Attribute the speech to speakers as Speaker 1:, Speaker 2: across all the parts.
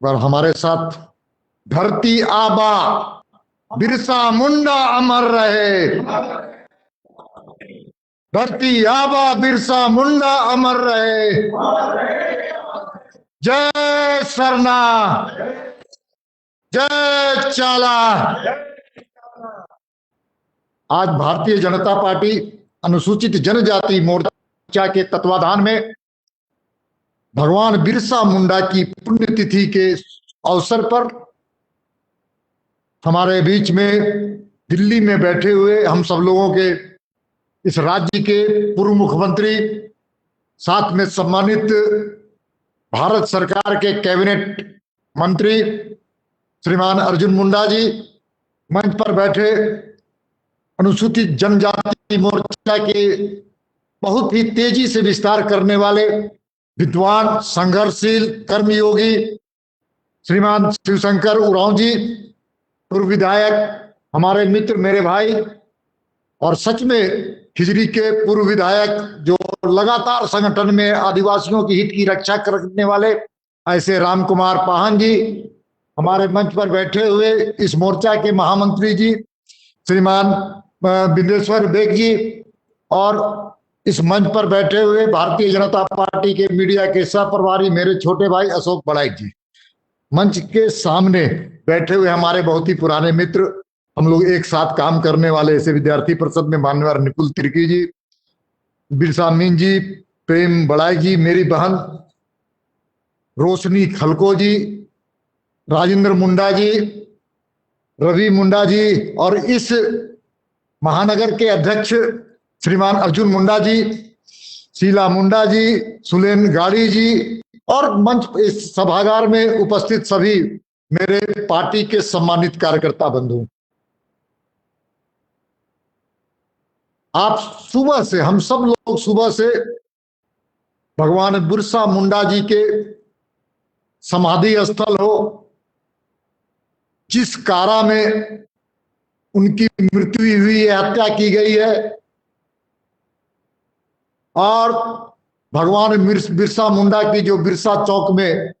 Speaker 1: और हमारे साथ धरती आबा बिरसा मुंडा अमर रहे। धरती आबा बिरसा मुंडा अमर रहे। जय सरना, जय चाला। आज भारतीय जनता पार्टी अनुसूचित जनजाति मोर्चा के तत्वाधान में भगवान बिरसा मुंडा की पुण्यतिथि के अवसर पर हमारे बीच में दिल्ली में बैठे हुए हम सब लोगों के इस राज्य के पूर्व मुख्यमंत्री, साथ में सम्मानित भारत सरकार के कैबिनेट मंत्री श्रीमान अर्जुन मुंडा जी, मंच पर बैठे अनुसूचित जनजाति मोर्चा के बहुत ही तेजी से विस्तार करने वाले विद्वान, संघर्षशील, कर्मयोगी श्रीमान शिवशंकर उरांव जी, पूर्व विधायक, हमारे मित्र, मेरे भाई, और सच में खिजरी के पूर्व विधायक जो लगातार संगठन में आदिवासियों की हित की रक्षा करने वाले ऐसे राम कुमार पाहन जी, हमारे मंच पर बैठे हुए इस मोर्चा के महामंत्री जी श्रीमान बिंदेश्वर बेग जी, और इस मंच पर बैठे हुए भारतीय जनता पार्टी के मीडिया के सह प्रभारी मेरे छोटे भाई अशोक बड़ाई जी, मंच के सामने बैठे हुए हमारे बहुत ही पुराने मित्र, हम लोग एक साथ काम करने वाले ऐसे विद्यार्थी परिषद में मान्यवर निपुल तिर्की जी, बिरसा मीन जी, प्रेम बड़ाई जी, मेरी बहन रोशनी खलको जी, राजेंद्र मुंडा जी, रवि मुंडा जी, और इस महानगर के अध्यक्ष श्रीमान अर्जुन मुंडा जी, शीला मुंडा जी, सुलेन गाड़ी जी, और मंच इस सभागार में उपस्थित सभी मेरे पार्टी के सम्मानित कार्यकर्ता बंधु। आप सुबह से, हम सब लोग सुबह से भगवान बिरसा मुंडा जी के समाधि स्थल हो, जिस कारा में उनकी मृत्यु हुई है, हत्या की गई है, और भगवान बिरसा मुंडा की जो बिरसा चौक में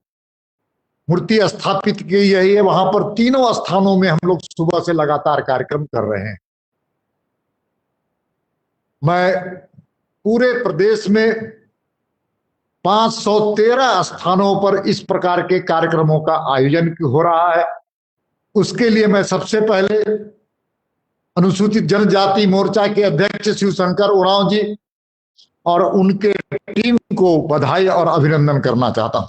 Speaker 1: मूर्ति स्थापित की गई है, वहां पर तीनों स्थानों में हम लोग सुबह से लगातार कार्यक्रम कर रहे हैं। मैं पूरे प्रदेश में 513 स्थानों पर इस प्रकार के कार्यक्रमों का आयोजन हो रहा है। उसके लिए मैं सबसे पहले अनुसूचित जनजाति मोर्चा के अध्यक्ष शिवशंकर उरांव जी और उनके टीम को बधाई और अभिनंदन करना चाहता हूं।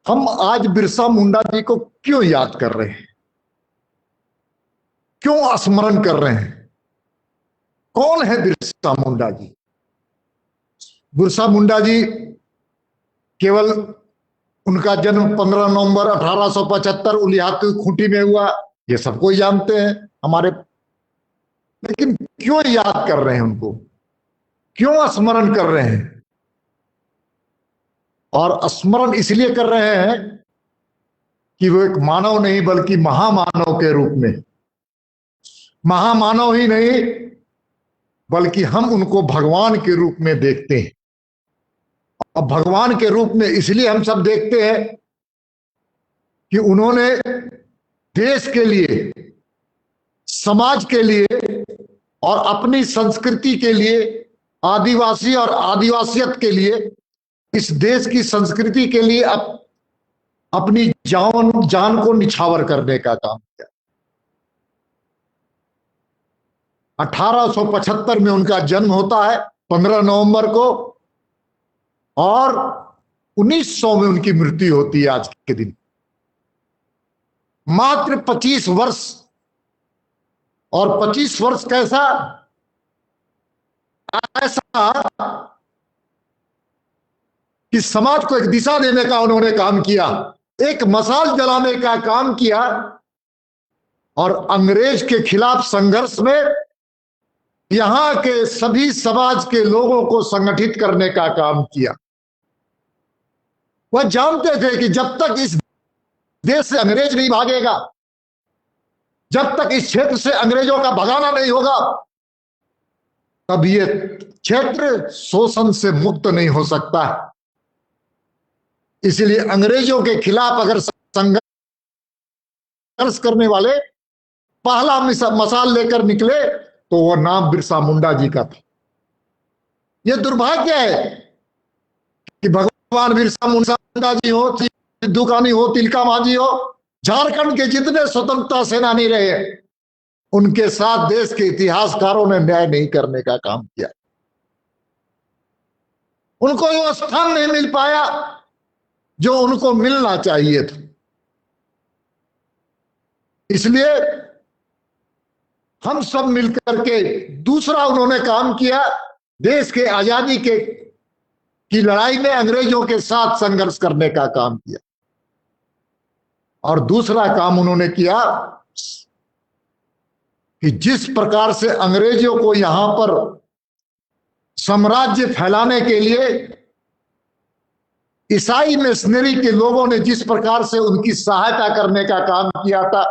Speaker 1: हम आज बिरसा मुंडा जी को क्यों याद कर रहे हैं, क्यों स्मरण कर रहे हैं? कौन है बिरसा मुंडा जी? बिरसा मुंडा जी केवल उनका जन्म 15 नवंबर 1875 उलियातू खूंटी में हुआ, ये सबको जानते हैं हमारे, लेकिन क्यों याद कर रहे हैं उनको, क्यों स्मरण कर रहे हैं? और स्मरण इसलिए कर रहे हैं कि वो एक मानव नहीं बल्कि महामानव के रूप में, महामानव ही नहीं बल्कि हम उनको भगवान के रूप में देखते हैं। अब भगवान के रूप में इसलिए हम सब देखते हैं कि उन्होंने देश के लिए, समाज के लिए और अपनी संस्कृति के लिए, आदिवासी और आदिवासियत के लिए, इस देश की संस्कृति के लिए अपनी जान को निछावर करने का काम किया। 1875 में उनका जन्म होता है 15 नवंबर को, और 1900 में उनकी मृत्यु होती है आज के दिन। मात्र 25 वर्ष, और 25 वर्ष कैसा, ऐसा कि समाज को एक दिशा देने का उन्होंने काम किया, एक मशाल जलाने का काम किया, और अंग्रेज के खिलाफ संघर्ष में यहां के सभी समाज के लोगों को संगठित करने का काम किया। वह जानते थे कि जब तक इस देश से अंग्रेज नहीं भागेगा, जब तक इस क्षेत्र से अंग्रेजों का भगाना नहीं होगा, तब ये क्षेत्र शोषण से मुक्त नहीं हो सकता। इसलिए अंग्रेजों के खिलाफ अगर संघर्ष करने वाले पहला मसाल लेकर निकले तो वो नाम बिरसा मुंडा जी का था। ये दुर्भाग्य है कि भगवान बिरसा मुंडा जी हो, सिद्धू कान्हू हो, तिलका मांझी हो, झारखंड के जितने स्वतंत्रता सेनानी रहे उनके साथ देश के इतिहासकारों ने न्याय नहीं करने का काम किया। उनको वो स्थान नहीं मिल पाया जो उनको मिलना चाहिए था। इसलिए हम सब मिलकर के दूसरा उन्होंने काम किया, देश के आजादी की लड़ाई में अंग्रेजों के साथ संघर्ष करने का काम किया। और दूसरा काम उन्होंने किया कि जिस प्रकार से अंग्रेजों को यहां पर साम्राज्य फैलाने के लिए ईसाई मिशनरी के लोगों ने जिस प्रकार से उनकी सहायता करने का काम किया था,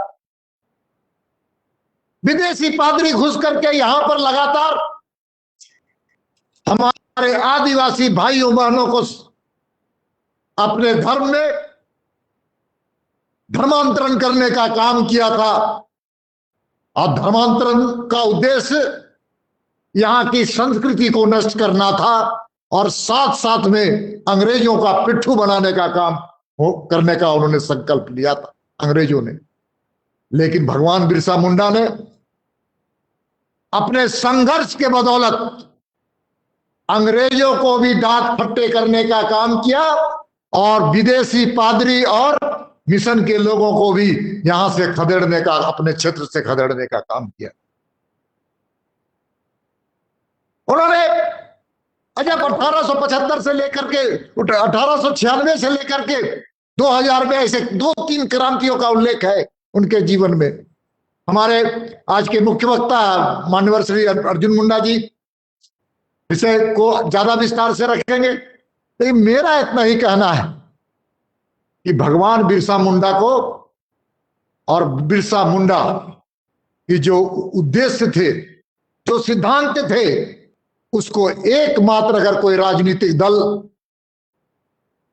Speaker 1: विदेशी पादरी घुस करके यहां पर लगातार हमारे आदिवासी भाइयों बहनों को अपने धर्म में धर्मांतरण करने का काम किया था। और धर्मांतरण का उद्देश्य यहां की संस्कृति को नष्ट करना था और साथ साथ में अंग्रेजों का पिट्ठू बनाने का काम करने का उन्होंने संकल्प लिया था अंग्रेजों ने। लेकिन भगवान बिरसा मुंडा ने अपने संघर्ष के बदौलत अंग्रेजों को भी दांत फट्टे करने का काम किया और विदेशी पादरी और मिशन के लोगों को भी यहां से खदेड़ने का, अपने क्षेत्र से खदेड़ने का काम किया। उन्होंने जब 1875 से लेकर के 1896 से लेकर के 2000 में ऐसे 2-3 क्रांतियों का उल्लेख है उनके जीवन में। हमारे आज के मुख्य वक्ता माननीय श्री अर्जुन मुंडा जी विषय को ज्यादा विस्तार से रखेंगे, लेकिन मेरा इतना ही कहना है कि भगवान बिरसा मुंडा को और बिरसा मुंडा की जो उद्देश्य थे, जो सिद्धांत थे, उसको एकमात्र अगर कोई राजनीतिक दल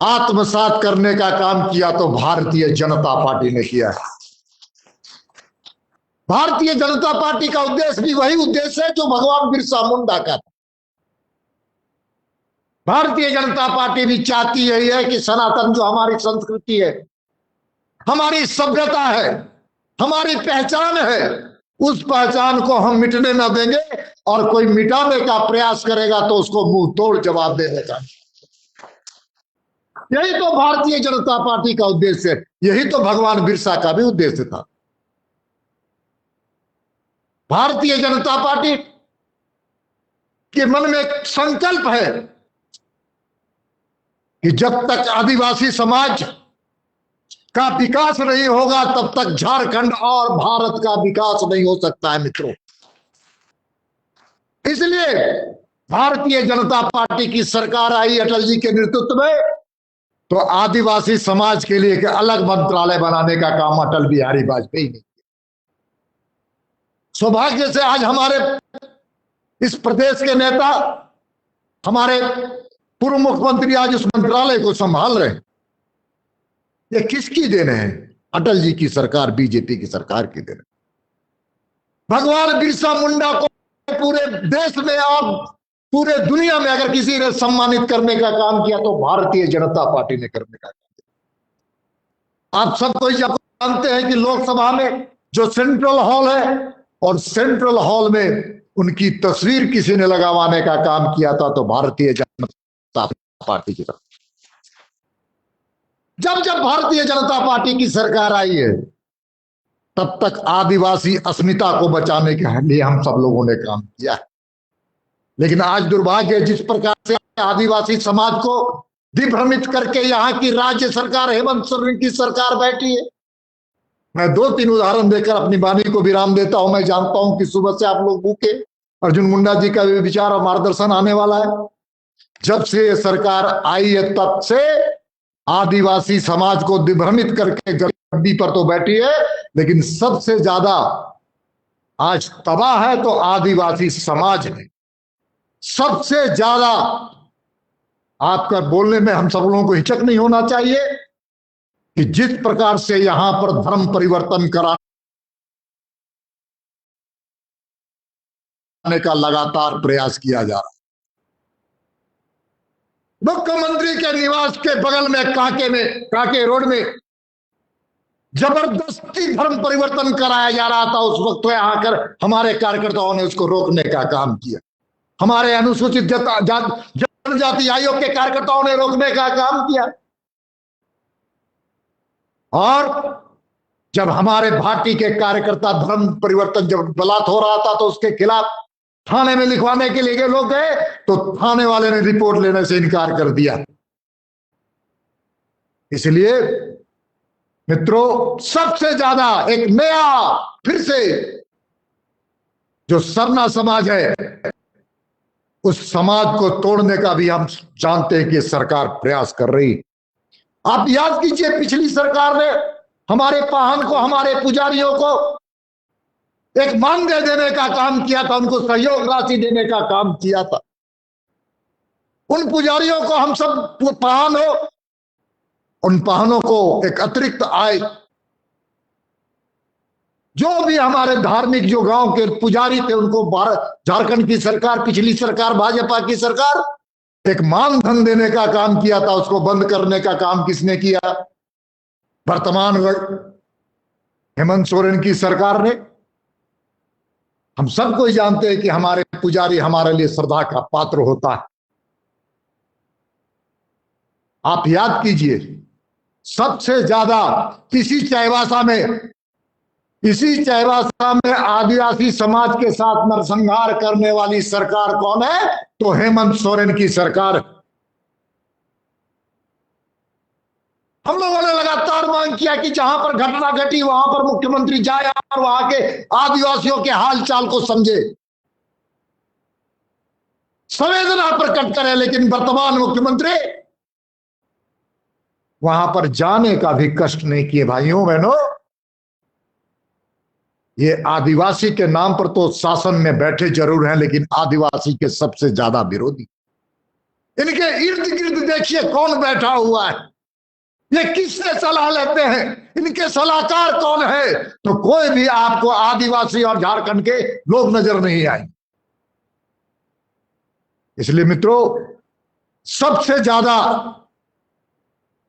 Speaker 1: आत्मसात करने का काम किया तो भारतीय जनता पार्टी ने किया है। भारतीय जनता पार्टी का उद्देश्य भी वही उद्देश्य है जो भगवान बिरसा मुंडा का था। भारतीय जनता पार्टी भी चाहती है कि सनातन जो हमारी संस्कृति है, हमारी सभ्यता है, हमारी पहचान है, उस पहचान को हम मिटने न देंगे और कोई मिटाने का प्रयास करेगा तो उसको मुंह तोड़ जवाब देने का। यही तो भारतीय जनता पार्टी का उद्देश्य है, यही तो भगवान बिरसा का भी उद्देश्य था। भारतीय जनता पार्टी के मन में एक संकल्प है कि जब तक आदिवासी समाज का विकास नहीं होगा तब तक झारखंड और भारत का विकास नहीं हो सकता है मित्रों। इसलिए भारतीय जनता पार्टी की सरकार आई अटल जी के नेतृत्व में, तो आदिवासी समाज के लिए एक अलग मंत्रालय बनाने का काम अटल बिहारी वाजपेयी ने किया। सौभाग्य से आज हमारे इस प्रदेश के नेता, हमारे पूर्व मुख्यमंत्री आज उस मंत्रालय को संभाल रहे हैं। ये किसकी देन है? अटल जी की सरकार, बीजेपी की सरकार की देन। भगवान बिरसा मुंडा को पूरे देश में और पूरे दुनिया में अगर किसी ने सम्मानित करने का काम किया तो भारतीय जनता पार्टी ने करने का काम किया। आप सब कोई जानते हैं कि लोकसभा में जो सेंट्रल हॉल है, और सेंट्रल हॉल में उनकी तस्वीर किसी ने लगावाने का काम किया था तो भारतीय जनता पार्टी की तरफ। जब जब भारतीय जनता पार्टी की सरकार आई है तब तक आदिवासी अस्मिता को बचाने के लिए हम सब लोगों ने काम किया है। लेकिन आज दुर्भाग्य है, जिस प्रकार से आदिवासी समाज को दिग्भ्रमित करके यहाँ की राज्य सरकार, हेमंत सोरेन की सरकार बैठी है। मैं 2-3 उदाहरण देकर अपनी वाणी को विराम देता हूं। मैं जानता हूं कि सुबह से आप लोग भूखे, अर्जुन मुंडा जी का भी विचार और मार्गदर्शन आने वाला है। जब से ये सरकार आई है तब से आदिवासी समाज को दिग्भ्रमित करके गद्दी पर तो बैठी है, लेकिन सबसे ज्यादा आज तबाह है तो आदिवासी समाज है। सबसे ज्यादा आपका बोलने में हम सब लोगों को हिचक नहीं होना चाहिए कि जिस प्रकार से यहां पर धर्म परिवर्तन कराने का लगातार प्रयास किया जा रहा है। मुख्यमंत्री के निवास के बगल में काके रोड में जबरदस्ती धर्म परिवर्तन कराया जा रहा था। उस वक्त तो आकर हमारे कार्यकर्ताओं ने उसको रोकने का काम किया। हमारे अनुसूचित जनजाति आयोग के कार्यकर्ताओं ने रोकने का काम किया। और जब हमारे पार्टी के कार्यकर्ता धर्म परिवर्तन जब बलात् हो रहा था तो उसके खिलाफ थाने में लिखवाने के लिए लोग गए तो थाने वाले ने रिपोर्ट लेने से इनकार कर दिया। इसलिए मित्रों, सबसे ज्यादा एक नया फिर से जो सरना समाज है, उस समाज को तोड़ने का भी हम जानते हैं कि सरकार प्रयास कर रही। आप याद कीजिए, पिछली सरकार ने हमारे पाहन को, हमारे पुजारियों को एक मानदेय देने का काम किया था, उनको सहयोग राशि देने का काम किया था। उन पुजारियों को हम सब पाहन हो, उन पाहनों को एक अतिरिक्त आय, जो भी हमारे धार्मिक जो गांव के पुजारी थे उनको झारखंड की सरकार, पिछली सरकार भाजपा की सरकार एक मानधन देने का काम किया था। उसको बंद करने का काम किसने किया? वर्तमान हेमंत सोरेन की सरकार ने। हम सबको जानते हैं कि हमारे पुजारी हमारे लिए श्रद्धा का पात्र होता है। आप याद कीजिए, सबसे ज्यादा इसी चाईबासा में आदिवासी समाज के साथ नरसंहार करने वाली सरकार कौन है? तो हेमंत सोरेन की सरकार। हम लोगों ने लगातार मांग किया कि जहां पर घटना घटी वहां पर मुख्यमंत्री जाए और वहां के आदिवासियों के हालचाल को समझे, संवेदना प्रकट करे, लेकिन वर्तमान मुख्यमंत्री वहां पर जाने का भी कष्ट नहीं किए। भाइयों बहनों, ये आदिवासी के नाम पर तो शासन में बैठे जरूर हैं, लेकिन आदिवासी के सबसे ज्यादा विरोधी। इनके इर्द गिर्द देखिए कौन बैठा हुआ है, ये किससे सलाह लेते हैं, इनके सलाहकार कौन है? तो कोई भी आपको आदिवासी और झारखंड के लोग नजर नहीं आए। इसलिए मित्रों, सबसे ज्यादा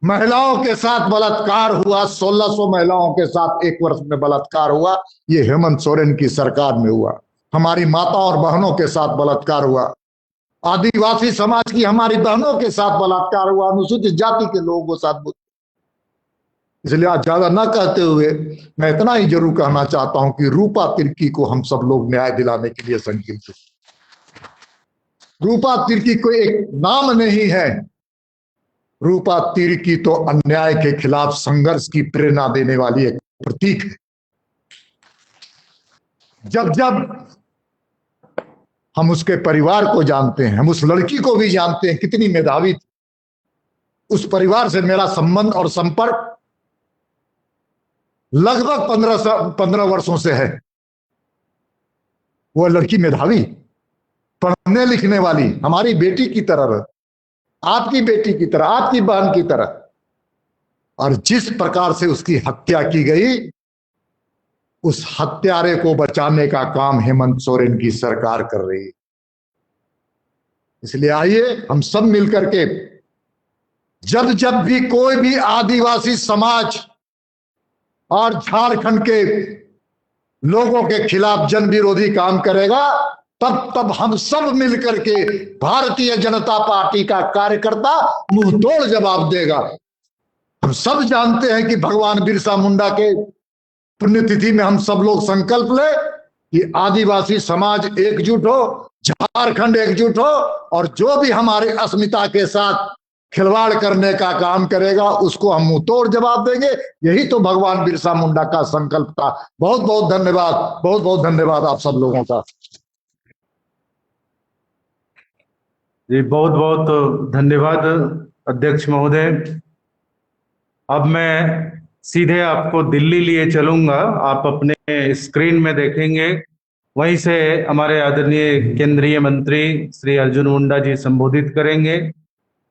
Speaker 1: महिलाओं के साथ बलात्कार हुआ, 1600 महिलाओं के साथ एक वर्ष में बलात्कार हुआ, ये हेमंत सोरेन की सरकार में हुआ। हमारी माता और बहनों के साथ बलात्कार हुआ, आदिवासी समाज की हमारी बहनों के साथ बलात्कार हुआ, अनुसूचित जाति के लोगों के साथ। इसलिए आज ज्यादा ना कहते हुए मैं इतना ही जरूर कहना चाहता हूं कि रूपा तिर्की को हम सब लोग न्याय दिलाने के लिए संकल्पित हैं। रूपा तिर्की कोई एक नाम नहीं है, रूपा तिर्की तो अन्याय के खिलाफ संघर्ष की प्रेरणा देने वाली एक प्रतीक है। जब जब हम उसके परिवार को जानते हैं, हम उस लड़की को भी जानते हैं कितनी मेधावी थी, उस परिवार से मेरा संबंध और संपर्क लगभग 15 वर्षों से है। वो लड़की मेधावी, पढ़ने लिखने वाली, हमारी बेटी की तरह, आपकी बेटी की तरह, आपकी बहन की तरह। और जिस प्रकार से उसकी हत्या की गई, उस हत्यारे को बचाने का काम हेमंत सोरेन की सरकार कर रही है। इसलिए आइए हम सब मिलकर के, जब जब भी कोई भी आदिवासी समाज और झारखंड के लोगों के खिलाफ जन विरोधी काम करेगा, तब तब हम सब मिलकर के भारतीय जनता पार्टी का कार्यकर्ता मुंह तोड़ जवाब देगा। हम सब जानते हैं कि भगवान बिरसा मुंडा के पुण्यतिथि में हम सब लोग संकल्प ले कि आदिवासी समाज एकजुट हो, झारखंड एकजुट हो, और जो भी हमारे अस्मिता के साथ खिलवाड़ करने का काम करेगा उसको हम मुंह तोड़ जवाब देंगे। यही तो भगवान बिरसा मुंडा का संकल्प था। बहुत बहुत धन्यवाद, बहुत बहुत धन्यवाद आप सब लोगों का।
Speaker 2: जी बहुत बहुत धन्यवाद अध्यक्ष महोदय। अब मैं सीधे आपको दिल्ली लिए चलूंगा। आप अपने स्क्रीन में देखेंगे वहीं से हमारे आदरणीय केंद्रीय मंत्री श्री अर्जुन मुंडा जी संबोधित करेंगे।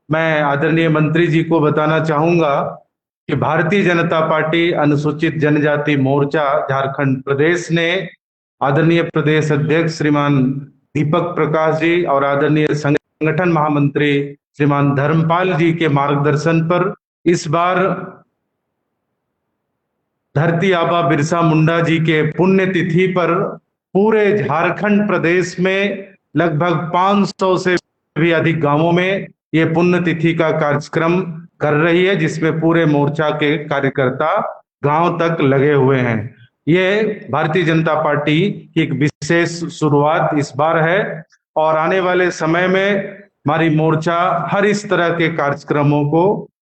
Speaker 2: मैं आदरणीय मंत्री जी को बताना चाहूंगा कि भारतीय जनता पार्टी अनुसूचित जनजाति मोर्चा झारखंड प्रदेश ने आदरणीय प्रदेश अध्यक्ष श्रीमान दीपक प्रकाश जी और आदरणीय संगठन महामंत्री श्रीमान धर्मपाल जी के मार्गदर्शन पर इस बार धरती आबा बिरसा मुंडा जी के पुण्यतिथि पर पूरे झारखंड प्रदेश में लगभग 500 से भी अधिक गांवों में ये पुण्यतिथि का कार्यक्रम कर रही है, जिसमें पूरे मोर्चा के कार्यकर्ता गांव तक लगे हुए हैं। ये भारतीय जनता पार्टी की एक विशेष शुरुआत इस बार है और आने वाले समय में हमारी मोर्चा हर इस तरह के कार्यक्रमों को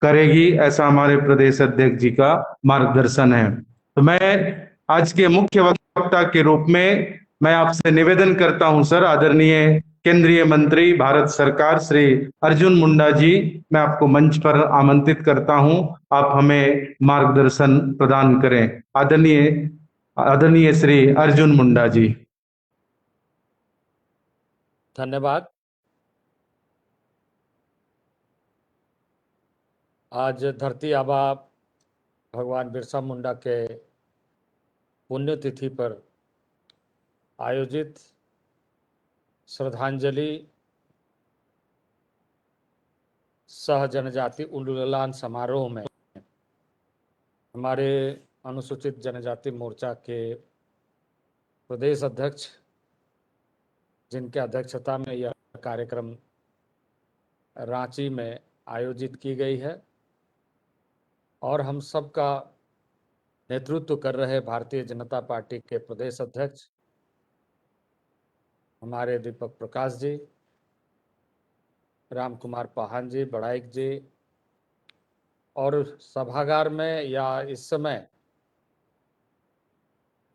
Speaker 2: करेगी, ऐसा हमारे प्रदेश अध्यक्ष जी का मार्गदर्शन है। तो मैं आज के मुख्य वक्ता के रूप में मैं आपसे निवेदन करता हूं सर, आदरणीय केंद्रीय मंत्री भारत सरकार श्री अर्जुन मुंडा जी, मैं आपको मंच पर आमंत्रित करता हूं, आप हमें मार्गदर्शन प्रदान करें। आदरणीय आदरणीय श्री अर्जुन मुंडा जी।
Speaker 3: धन्यवाद। आज धरती आबा भगवान बिरसा मुंडा के पुण्यतिथि पर आयोजित श्रद्धांजलि सह जनजाति उन्मूलन समारोह में हमारे अनुसूचित जनजाति मोर्चा के प्रदेश अध्यक्ष, जिनके अध्यक्षता में यह कार्यक्रम रांची में आयोजित की गई है और हम सबका नेतृत्व कर रहे भारतीय जनता पार्टी के प्रदेश अध्यक्ष हमारे दीपक प्रकाश जी, राम कुमार पाहन जी, बड़ाइक जी और सभागार में या इस समय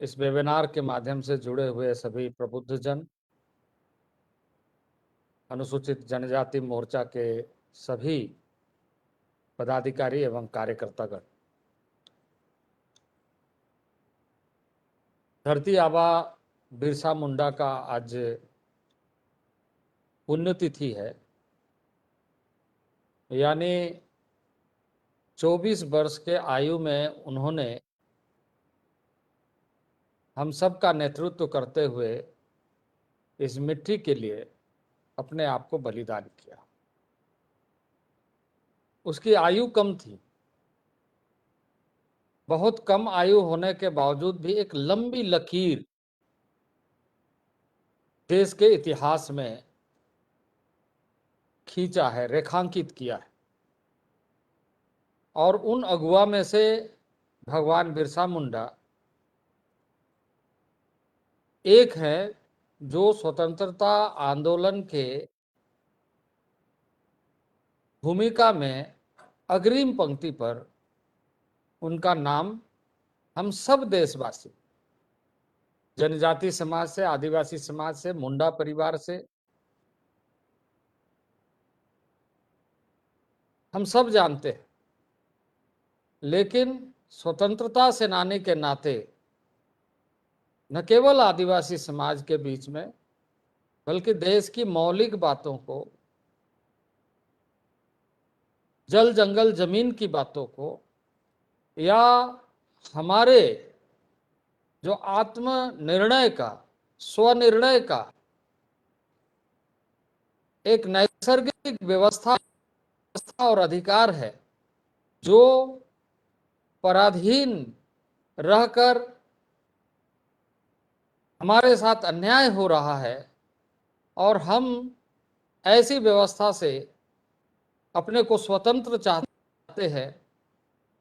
Speaker 3: इस वेबिनार के माध्यम से जुड़े हुए सभी प्रबुद्धजन, अनुसूचित जनजाति मोर्चा के सभी पदाधिकारी एवं कार्यकर्तागण। धरती आबा बिरसा मुंडा का आज पुण्यतिथि है, यानी 24 वर्ष के आयु में उन्होंने हम सब का नेतृत्व करते हुए इस मिट्टी के लिए अपने आप को बलिदान किया। उसकी आयु कम थी, बहुत कम आयु होने के बावजूद भी एक लंबी लकीर देश के इतिहास में खींचा है, रेखांकित किया है। और उन अगुआ में से भगवान बिरसा मुंडा एक है जो स्वतंत्रता आंदोलन के भूमिका में अग्रिम पंक्ति पर उनका नाम हम सब देशवासी, जनजाति समाज से, आदिवासी समाज से, मुंडा परिवार से, हम सब जानते हैं। लेकिन स्वतंत्रता सेनानी के नाते न केवल आदिवासी समाज के बीच में बल्कि देश की मौलिक बातों को, जल जंगल जमीन की बातों को, या हमारे जो आत्मनिर्णय का, स्वनिर्णय का एक नैसर्गिक व्यवस्था और अधिकार है, जो पराधीन रहकर हमारे साथ अन्याय हो रहा है और हम ऐसी व्यवस्था से अपने को स्वतंत्र चाहते हैं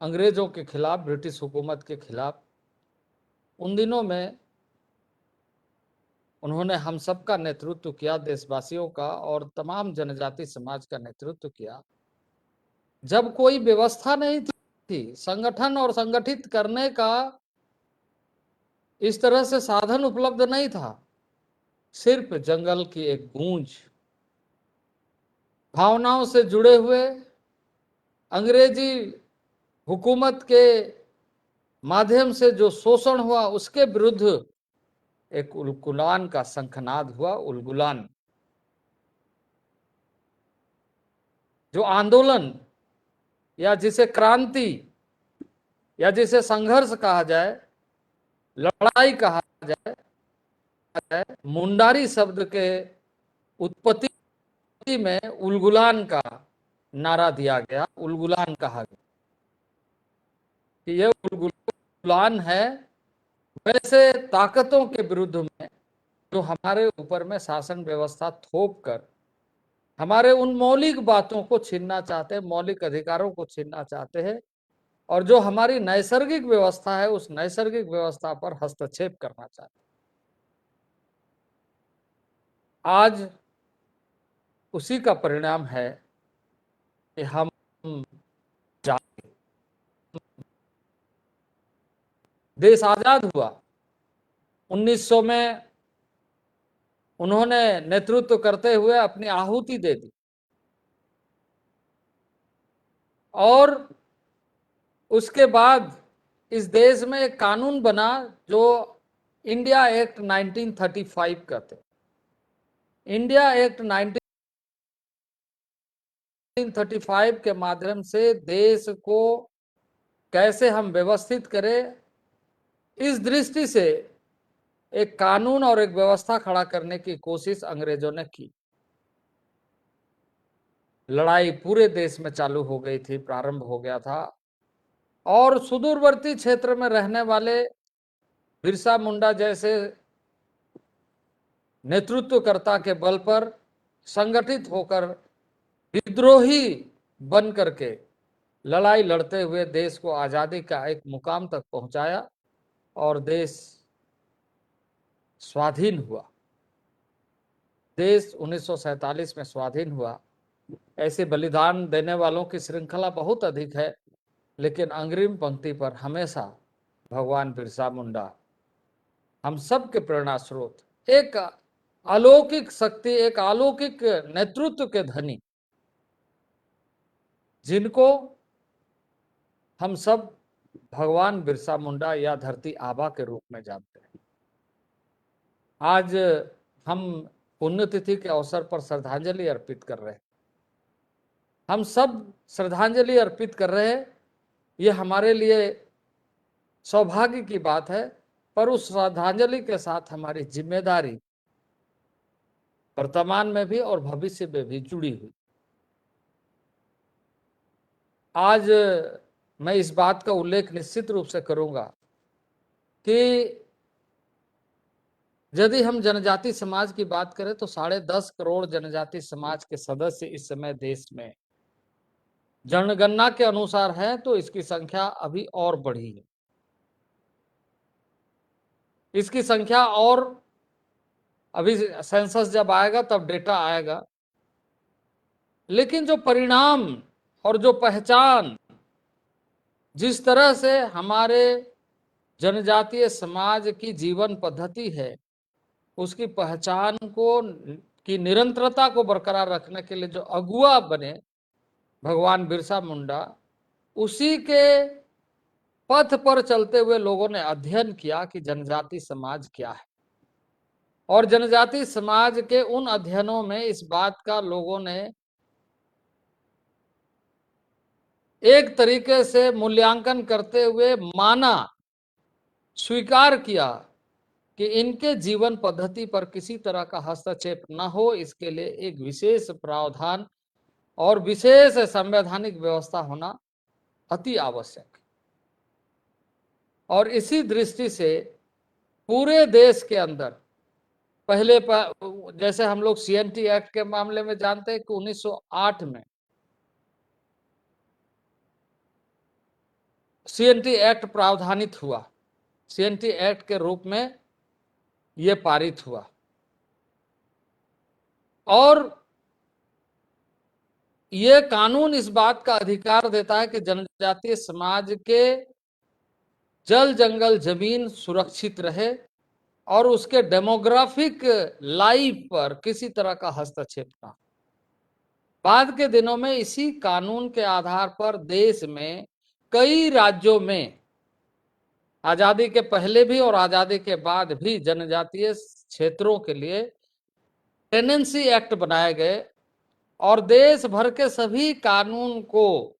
Speaker 3: अंग्रेजों के खिलाफ, ब्रिटिश हुकूमत के खिलाफ। उन दिनों में उन्होंने हम सब का नेतृत्व किया, देशवासियों का और तमाम जनजाति समाज का नेतृत्व किया। जब कोई व्यवस्था नहीं थी, संगठन और संगठित करने का इस तरह से साधन उपलब्ध नहीं था, सिर्फ जंगल की एक गूंज, भावनाओं से जुड़े हुए, अंग्रेजी हुकूमत के माध्यम से जो शोषण हुआ उसके विरुद्ध एक उलगुलान का शंखनाद हुआ। उलगुलान जो आंदोलन या जिसे क्रांति या जिसे संघर्ष कहा जाए, लड़ाई कहा जाए, मुंडारी शब्द के उत्पत्ति में उलगुलान का नारा दिया गया, उलगुलान कहा गया कि यह उलगुलान है वैसे ताकतों के विरुद्ध में जो हमारे ऊपर में शासन व्यवस्था थोप कर हमारे उन मौलिक बातों को छीनना चाहते हैं, मौलिक अधिकारों को छीनना चाहते हैं, और जो हमारी नैसर्गिक व्यवस्था है उस नैसर्गिक व्यवस्था पर हस्तक्षेप करना चाहते हैं। आज उसी का परिणाम है कि हम देश आजाद हुआ 1900 में, उन्होंने नेतृत्व करते हुए अपनी आहुति दे दी और उसके बाद इस देश में एक कानून बना जो इंडिया एक्ट 1935 कहते हैं। इंडिया एक्ट 1935 के माध्यम से देश को कैसे हम व्यवस्थित करें, इस दृष्टि से एक कानून और एक व्यवस्था खड़ा करने की कोशिश अंग्रेजों ने की। लड़ाई पूरे देश में चालू हो गई थी, प्रारंभ हो गया था, और सुदूरवर्ती क्षेत्र में रहने वाले बिरसा मुंडा जैसे नेतृत्वकर्ता के बल पर संगठित होकर विद्रोही बन करके लड़ाई लड़ते हुए देश को आजादी का एक मुकाम तक पहुंचाया और देश स्वाधीन हुआ। देश 1947 में स्वाधीन हुआ। ऐसे बलिदान देने वालों की श्रृंखला बहुत अधिक है, लेकिन अग्रिम पंक्ति पर हमेशा भगवान बिरसा मुंडा हम सब के प्रेरणा स्रोत, एक अलौकिक शक्ति, एक अलौकिक नेतृत्व के धनी, जिनको हम सब भगवान बिरसा मुंडा या धरती आबा के रूप में जानते हैं। आज हम पुण्यतिथि के अवसर पर श्रद्धांजलि अर्पित कर रहे हैं। हम सब श्रद्धांजलि अर्पित कर रहे हैं, ये हमारे लिए सौभाग्य की बात है, पर उस श्रद्धांजलि के साथ हमारी जिम्मेदारी वर्तमान में भी और भविष्य में भी जुड़ी हुई। आज मैं इस बात का उल्लेख निश्चित रूप से करूंगा कि यदि हम जनजाति समाज की बात करें तो 10.5 करोड़ जनजाति समाज के सदस्य इस समय देश में जनगणना के अनुसार है, तो इसकी संख्या अभी और बढ़ी है। इसकी संख्या और अभी सेंसस जब आएगा तब डेटा आएगा, लेकिन जो परिणाम और जो पहचान जिस तरह से हमारे जनजातीय समाज की जीवन पद्धति है, उसकी पहचान को की निरंतरता को बरकरार रखने के लिए जो अगुआ बने भगवान बिरसा मुंडा, उसी के पथ पर चलते हुए लोगों ने अध्ययन किया कि जनजाति समाज क्या है, और जनजाति समाज के उन अध्ययनों में इस बात का लोगों ने एक तरीके से मूल्यांकन करते हुए माना, स्वीकार किया कि इनके जीवन पद्धति पर किसी तरह का हस्तक्षेप न हो, इसके लिए एक विशेष प्रावधान और विशेष संवैधानिक व्यवस्था होना अति आवश्यक। और इसी दृष्टि से पूरे देश के अंदर पहले जैसे हम लोग सीएनटी एक्ट के मामले में जानते हैं कि 1908 में सीएनटी एक्ट प्रावधानित हुआ, सीएनटी एक्ट के रूप में यह पारित हुआ, और यह कानून इस बात का अधिकार देता है कि जनजातीय समाज के जल जंगल जमीन सुरक्षित रहे और उसके डेमोग्राफिक लाइफ पर किसी तरह का हस्तक्षेप ना। बाद के दिनों में इसी कानून के आधार पर देश में कई राज्यों में आजादी के पहले भी और आजादी के बाद भी जनजातीय क्षेत्रों के लिए टेनेंसी एक्ट बनाए गए और देश भर के सभी कानून को,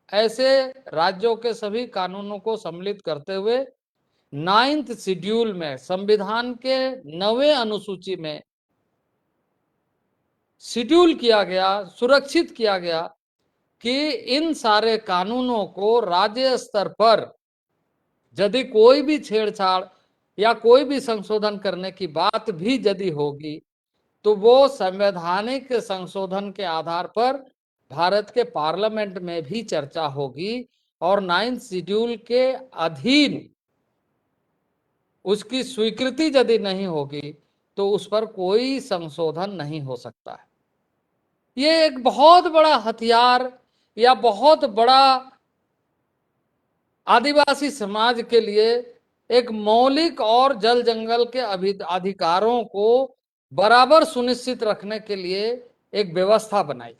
Speaker 3: ऐसे राज्यों के सभी कानूनों को सम्मिलित करते हुए 9th शेड्यूल में, संविधान के 9वें अनुसूची में शेड्यूल किया गया, सुरक्षित किया गया कि इन सारे कानूनों को राज्य स्तर पर यदि कोई भी छेड़छाड़ या कोई भी संशोधन करने की बात भी यदि होगी तो वो संवैधानिक संशोधन के आधार पर भारत के पार्लियामेंट में भी चर्चा होगी और 9th शेड्यूल के अधीन उसकी स्वीकृति यदि नहीं होगी तो उस पर कोई संशोधन नहीं हो सकता है। ये एक बहुत बड़ा हथियार या बहुत बड़ा आदिवासी समाज के लिए एक मौलिक और जल जंगल के अधिकारों को बराबर सुनिश्चित रखने के लिए एक व्यवस्था बनाई।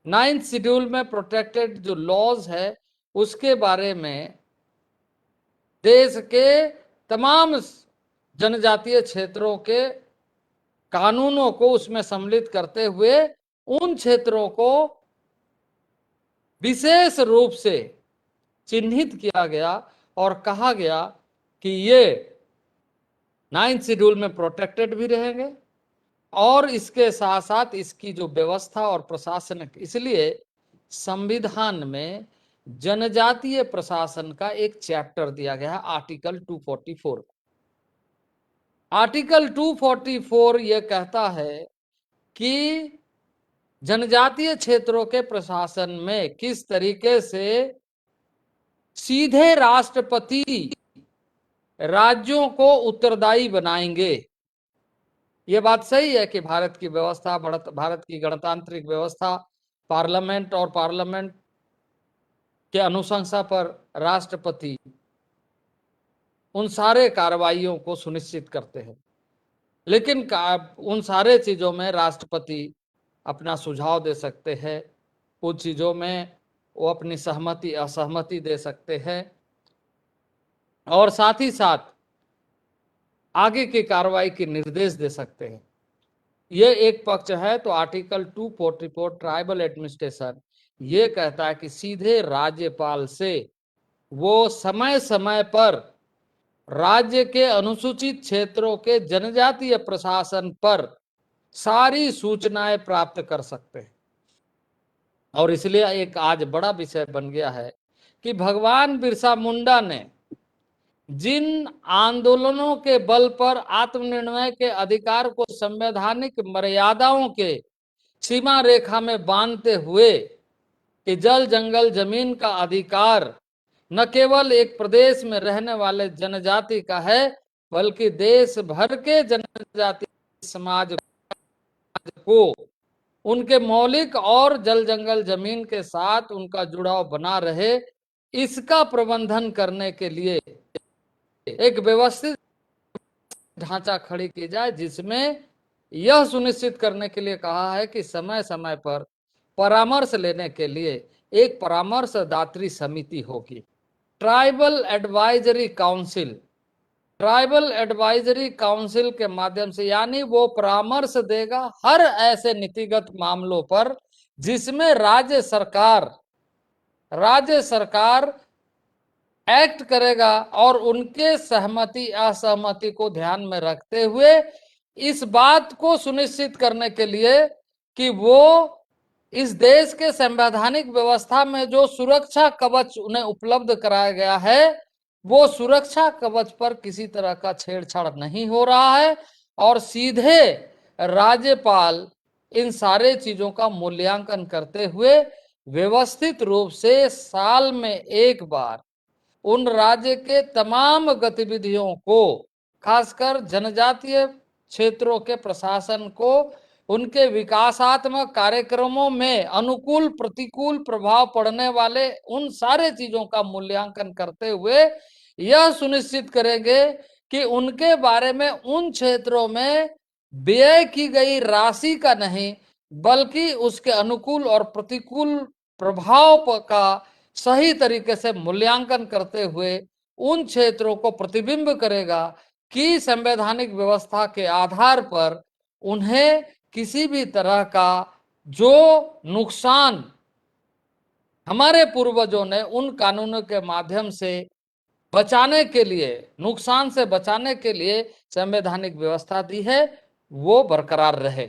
Speaker 3: 9th शेड्यूल में प्रोटेक्टेड जो लॉज है उसके बारे में देश के तमाम जनजातीय क्षेत्रों के कानूनों को उसमें सम्मिलित करते हुए उन क्षेत्रों को विशेष रूप से चिन्हित किया गया और कहा गया कि ये 9th शेड्यूल में प्रोटेक्टेड भी रहेंगे और इसके साथ साथ इसकी जो व्यवस्था और प्रशासन, इसलिए संविधान में जनजातीय प्रशासन का एक चैप्टर दिया गया है आर्टिकल 244। आर्टिकल 244 यह कहता है कि जनजातीय क्षेत्रों के प्रशासन में किस तरीके से सीधे राष्ट्रपति राज्यों को उत्तरदायी बनाएंगे। यह बात सही है कि भारत की व्यवस्था, भारत की गणतांत्रिक व्यवस्था पार्लियामेंट और पार्लियामेंट के अनुशंसा पर राष्ट्रपति उन सारे कार्रवाइयों को सुनिश्चित करते हैं, लेकिन उन सारे चीजों में राष्ट्रपति अपना सुझाव दे सकते हैं, कुछ चीजों में वो अपनी सहमति असहमति दे सकते हैं और साथ ही साथ आगे की कार्रवाई के निर्देश दे सकते हैं। यह एक पक्ष है। तो आर्टिकल 244 ट्राइबल एडमिनिस्ट्रेशन ये कहता है कि सीधे राज्यपाल से वो समय समय पर राज्य के अनुसूचित क्षेत्रों के जनजातीय प्रशासन पर सारी सूचनाएं प्राप्त कर सकते हैं। और इसलिए एक आज बड़ा विषय बन गया है कि भगवान बिरसा मुंडा ने जिन आंदोलनों के बल पर आत्मनिर्णय के अधिकार को संवैधानिक मर्यादाओं के सीमा रेखा में बांधते हुए कि जल जंगल जमीन का अधिकार न केवल एक प्रदेश में रहने वाले जनजाति का है बल्कि देश भर के जनजाति समाज को उनके मौलिक और जल जंगल जमीन के साथ उनका जुड़ाव बना रहे, इसका प्रबंधन करने के लिए एक व्यवस्थित ढांचा खड़ी की जाए, जिसमें यह सुनिश्चित करने के लिए कहा है कि समय समय पर परामर्श लेने के लिए एक परामर्शदात्री समिति होगी। Tribal advisory council, tribal advisory council के माध्यम से, यानी वो परामर्श देगा हर ऐसे नीतिगत मामलों पर जिसमें राज्य सरकार एक्ट करेगा और उनके सहमति असहमति को ध्यान में रखते हुए इस बात को सुनिश्चित करने के लिए कि वो इस देश के संवैधानिक व्यवस्था में जो सुरक्षा कवच उन्हें उपलब्ध कराया गया है वो सुरक्षा कवच पर किसी तरह का छेड़छाड़ नहीं हो रहा है और सीधे राज्यपाल इन सारे चीजों का मूल्यांकन करते हुए व्यवस्थित रूप से साल में एक बार उन राज्य के तमाम गतिविधियों को, खासकर जनजातीय क्षेत्रों के प्रशासन को उनके विकासात्मक कार्यक्रमों में अनुकूल प्रतिकूल प्रभाव पड़ने वाले उन सारे चीजों का मूल्यांकन करते हुए यह सुनिश्चित करेंगे कि उनके बारे में उन क्षेत्रों में व्यय की गई राशि का नहीं बल्कि उसके अनुकूल और प्रतिकूल प्रभाव का सही तरीके से मूल्यांकन करते हुए उन क्षेत्रों को प्रतिबिंब करेगा कि संवैधानिक व्यवस्था के आधार पर उन्हें किसी भी तरह का जो नुकसान हमारे पूर्वजों ने उन कानूनों के माध्यम से बचाने के लिए, नुकसान से बचाने के लिए संवैधानिक व्यवस्था दी है, वो बरकरार रहे।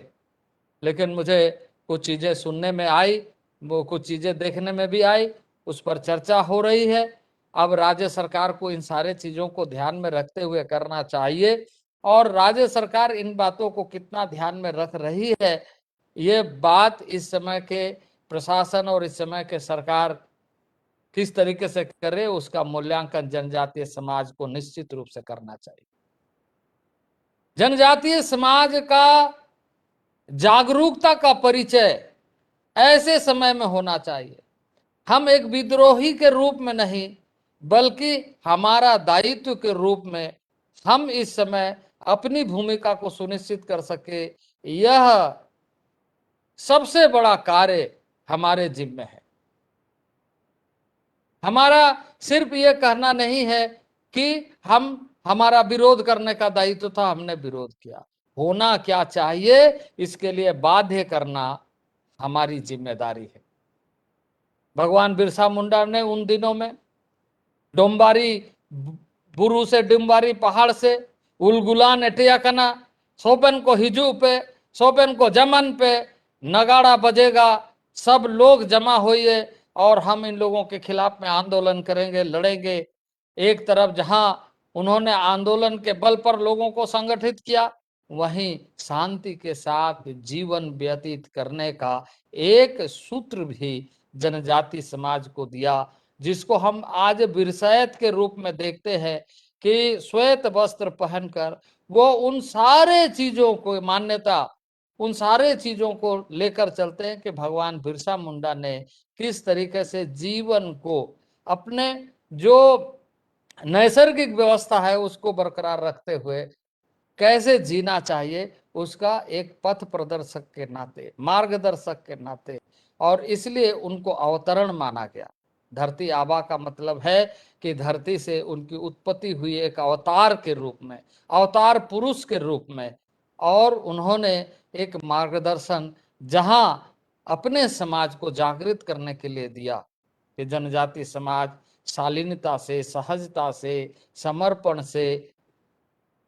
Speaker 3: लेकिन मुझे कुछ चीजें सुनने में आई, वो कुछ चीजें देखने में भी आई, उस पर चर्चा हो रही है। अब राज्य सरकार को इन सारे चीजों को ध्यान में रखते हुए करना चाहिए, और राज्य सरकार इन बातों को कितना ध्यान में रख रही है, ये बात इस समय के प्रशासन और इस समय के सरकार किस तरीके से करे, उसका मूल्यांकन जनजातीय समाज को निश्चित रूप से करना चाहिए। जनजातीय समाज का जागरूकता का परिचय ऐसे समय में होना चाहिए। हम एक विद्रोही के रूप में नहीं, बल्कि हमारा दायित्व के रूप में हम इस समय अपनी भूमिका को सुनिश्चित कर सके, यह सबसे बड़ा कार्य हमारे जिम्मे है। हमारा सिर्फ ये कहना नहीं है कि हमारा विरोध करने का दायित्व था, हमने विरोध किया। होना क्या चाहिए, इसके लिए बाध्य करना हमारी जिम्मेदारी है। भगवान बिरसा मुंडा ने उन दिनों में डोम्बारी बुरु से डिम्बारी पहाड़ से उलगुला नेटियाकना सोपेन को हिजू पे, सोपेन को जमन पे नगाड़ा बजेगा, सब लोग जमा होइए और हम इन लोगों के खिलाफ में आंदोलन करेंगे, लड़ेंगे। एक तरफ जहां उन्होंने आंदोलन के बल पर लोगों को संगठित किया, वहीं शांति के साथ जीवन व्यतीत करने का एक सूत्र भी जनजाति समाज को दिया, जिसको हम आज विरसायत के रूप में देखते हैं कि श्वेत वस्त्र पहनकर वो उन सारे चीजों को मान्यता, उन सारे चीजों को लेकर चलते हैं कि भगवान बिरसा मुंडा ने किस तरीके से जीवन को, अपने जो नैसर्गिक व्यवस्था है उसको बरकरार रखते हुए कैसे जीना चाहिए, उसका एक पथ प्रदर्शक के नाते, मार्गदर्शक के नाते, और इसलिए उनको अवतरण माना गया। धरती आबा का मतलब है कि धरती से उनकी उत्पत्ति हुई एक अवतार के रूप में, अवतार पुरुष के रूप में, और उन्होंने एक मार्गदर्शन जहां अपने समाज को जागृत करने के लिए दिया कि जनजाति समाज शालीनता से, सहजता से, समर्पण से,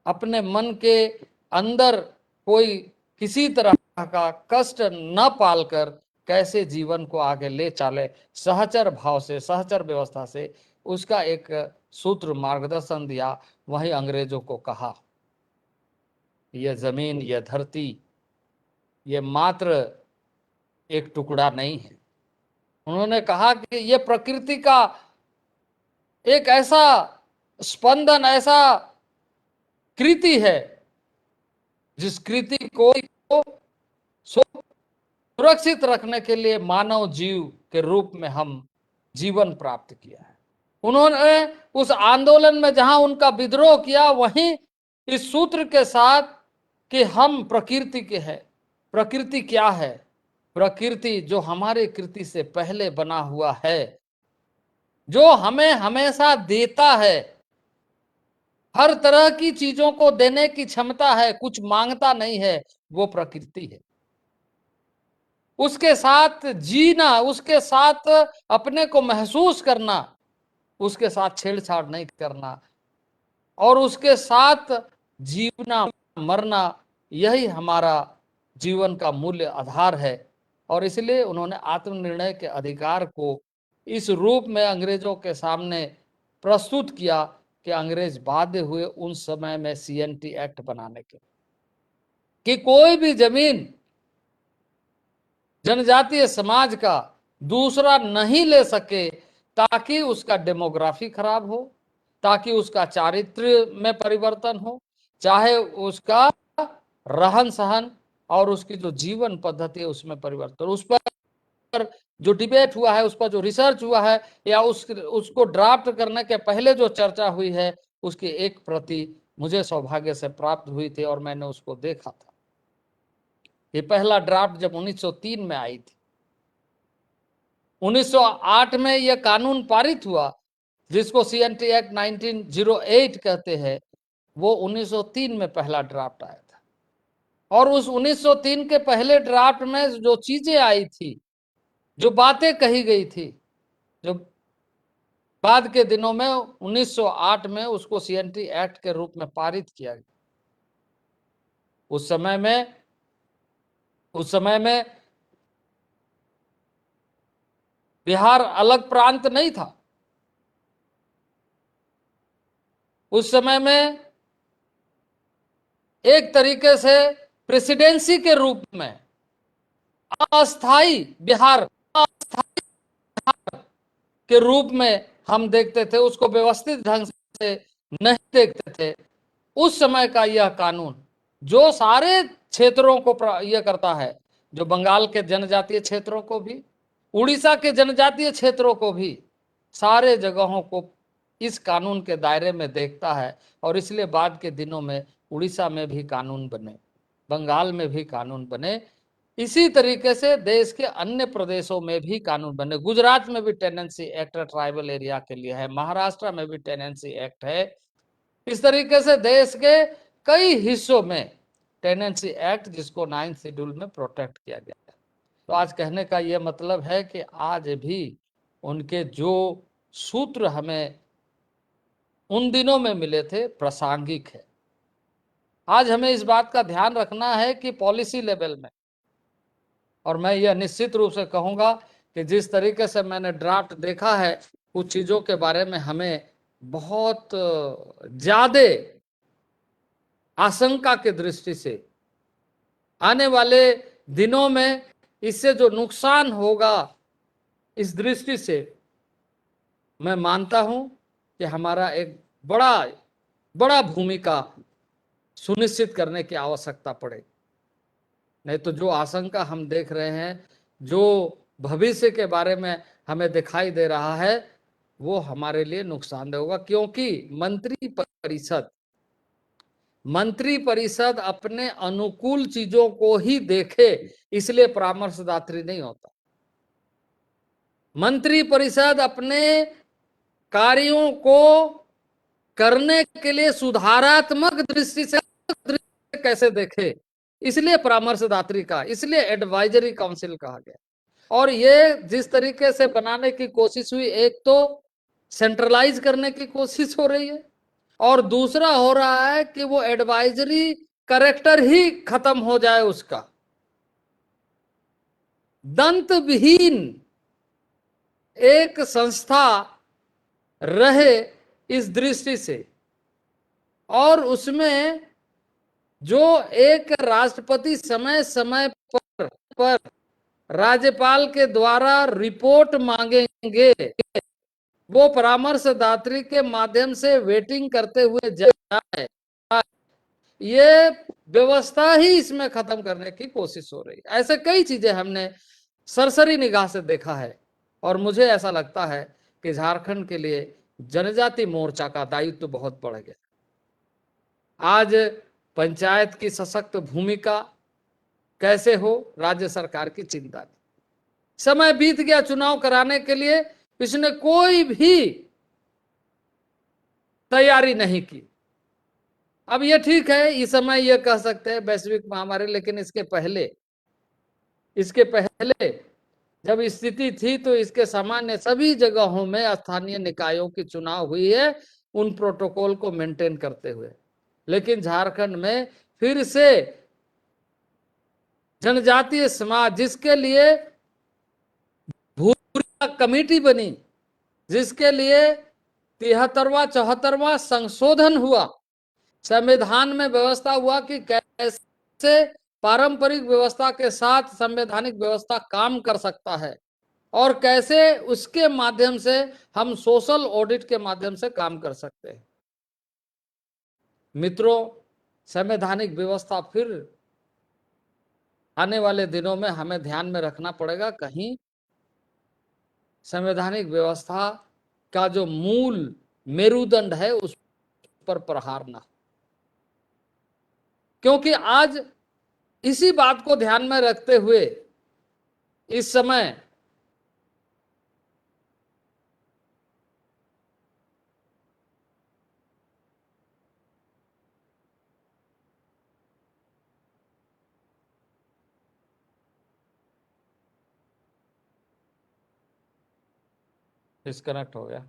Speaker 3: अपने मन के अंदर कोई किसी तरह का कष्ट न पालकर कैसे जीवन को आगे ले चले, सहचर भाव से, सहचर व्यवस्था से, उसका एक सूत्र मार्गदर्शन दिया। वही अंग्रेजों को कहा, यह जमीन, यह धरती, ये मात्र एक टुकड़ा नहीं है। उन्होंने कहा कि यह प्रकृति का एक ऐसा स्पंदन, ऐसा कृति है जिस कृति को सुरक्षित रखने के लिए मानव जीव के रूप में हम जीवन प्राप्त किया है। उन्होंने उस आंदोलन में जहां उनका विद्रोह किया, वहीं इस सूत्र के साथ कि हम प्रकृति के हैं। प्रकृति क्या है? प्रकृति जो हमारे कृति से पहले बना हुआ है, जो हमें हमेशा देता है, हर तरह की चीजों को देने की क्षमता है, कुछ मांगता नहीं है, वो प्रकृति है। उसके साथ जीना, उसके साथ अपने को महसूस करना, उसके साथ छेड़छाड़ नहीं करना, और उसके साथ जीना मरना, यही हमारा जीवन का मूल्य आधार है। और इसलिए उन्होंने आत्मनिर्णय के अधिकार को इस रूप में अंग्रेजों के सामने प्रस्तुत किया कि अंग्रेज बाध्य हुए उन समय में सीएनटी एक्ट बनाने के, कि कोई भी जमीन जनजातीय समाज का दूसरा नहीं ले सके, ताकि उसका डेमोग्राफी खराब हो, ताकि उसका चारित्र्य में परिवर्तन हो, चाहे उसका रहन सहन और उसकी जो जीवन पद्धति है उसमें परिवर्तन। उस पर जो डिबेट हुआ है, उस पर जो रिसर्च हुआ है, या उसको ड्राफ्ट करने के पहले जो चर्चा हुई है, उसकी एक प्रति मुझे सौभाग्य से प्राप्त हुई थी और मैंने उसको देखा था। ये पहला ड्राफ्ट जब 1903 में आई थी, 1908 में यह कानून पारित हुआ जिसको सीएनटी एक्ट 1908 कहते हैं, वो 1903 में पहला ड्राफ्ट आया था। और उस 1903 के पहले ड्राफ्ट में जो चीजें आई थी, जो बातें कही गई थी, जो बाद के दिनों में 1908 में उसको सीएनटी एक्ट के रूप में पारित किया गया। उस समय में बिहार अलग प्रांत नहीं था। उस समय में एक तरीके से प्रेसिडेंसी के रूप में अस्थाई बिहार के रूप में हम देखते थे, उसको व्यवस्थित ढंग से नहीं देखते थे। उस समय का यह कानून जो सारे क्षेत्रों को यह करता है, जो बंगाल के जनजातीय क्षेत्रों को भी, उड़ीसा के जनजातीय क्षेत्रों को भी, सारे जगहों को इस कानून के दायरे में देखता है। और इसलिए बाद के दिनों में उड़ीसा में भी कानून बने, बंगाल में भी कानून बने, इसी तरीके से देश के अन्य प्रदेशों में भी कानून बने। गुजरात में भी टेनेंसी एक्ट ट्राइबल एरिया के लिए है, महाराष्ट्र में भी टेनेंसी एक्ट है। इस तरीके से देश के कई हिस्सों में टेनेंसी एक्ट, जिसको 9th शेड्यूल में प्रोटेक्ट किया गया है। तो आज कहने का यह मतलब है कि आज भी उनके जो सूत्र हमें उन दिनों में मिले थे प्रासंगिक है। आज हमें इस बात का ध्यान रखना है कि पॉलिसी लेवल में, और मैं यह निश्चित रूप से कहूंगा कि जिस तरीके से मैंने ड्राफ्ट देखा है, कुछ चीजों के बारे में हमें बहुत ज्यादा आशंका के दृष्टि से आने वाले दिनों में इससे जो नुकसान होगा, इस दृष्टि से मैं मानता हूं कि हमारा एक बड़ा भूमिका सुनिश्चित करने की आवश्यकता पड़ेगी। नहीं तो जो आशंका हम देख रहे हैं, जो भविष्य के बारे में हमें दिखाई दे रहा है, वो हमारे लिए नुकसानदेह होगा। क्योंकि मंत्री परिषद अपने अनुकूल चीजों को ही देखे, इसलिए परामर्शदात्री नहीं होता। मंत्री परिषद अपने कार्यों को करने के लिए सुधारात्मक दृष्टि से कैसे देखे, इसलिए परामर्शदात्री का, इसलिए एडवाइजरी काउंसिल कहा गया। और ये जिस तरीके से बनाने की कोशिश हुई, एक तो सेंट्रलाइज करने की कोशिश हो रही है, और दूसरा हो रहा है कि वो एडवाइजरी करेक्टर ही खत्म हो जाए, उसका दंत विहीन एक संस्था रहे, इस दृष्टि से। और उसमें जो एक राष्ट्रपति समय समय पर राज्यपाल के द्वारा रिपोर्ट मांगेंगे, वो परामर्शदात्री के माध्यम से वेटिंग करते हुए जाए, ये व्यवस्था ही इसमें खत्म करने की कोशिश हो रही है। ऐसे कई चीजें हमने सरसरी निगाह से देखा है, और मुझे ऐसा लगता है कि झारखंड के लिए जनजाति मोर्चा का दायित्व तो बहुत बढ़ गया। आज पंचायत की सशक्त भूमिका कैसे हो, राज्य सरकार की चिंता नहीं। समय बीत गया चुनाव कराने के लिए, इसने कोई भी तैयारी नहीं की। अब ये ठीक है, इस समय ये कह सकते हैं वैश्विक महामारी, लेकिन इसके पहले जब स्थिति थी तो इसके सामान्य सभी जगहों में स्थानीय निकायों की चुनाव हुई है, उन प्रोटोकॉल को मेंटेन करते हुए। लेकिन झारखंड में फिर से जनजातीय समाज, जिसके लिए भूरिया कमेटी बनी, जिसके लिए 73वां 74वां संशोधन हुआ, संविधान में व्यवस्था हुआ कि कैसे पारंपरिक व्यवस्था के साथ संवैधानिक व्यवस्था काम कर सकता है, और कैसे उसके माध्यम से हम सोशल ऑडिट के माध्यम से काम कर सकते हैं। मित्रों, संवैधानिक व्यवस्था फिर आने वाले दिनों में हमें ध्यान में रखना पड़ेगा, कहीं संवैधानिक व्यवस्था का जो मूल मेरुदंड है उस पर प्रहार ना, क्योंकि आज इसी बात को ध्यान में रखते हुए इस समय डिस्कनेक्ट हो गया।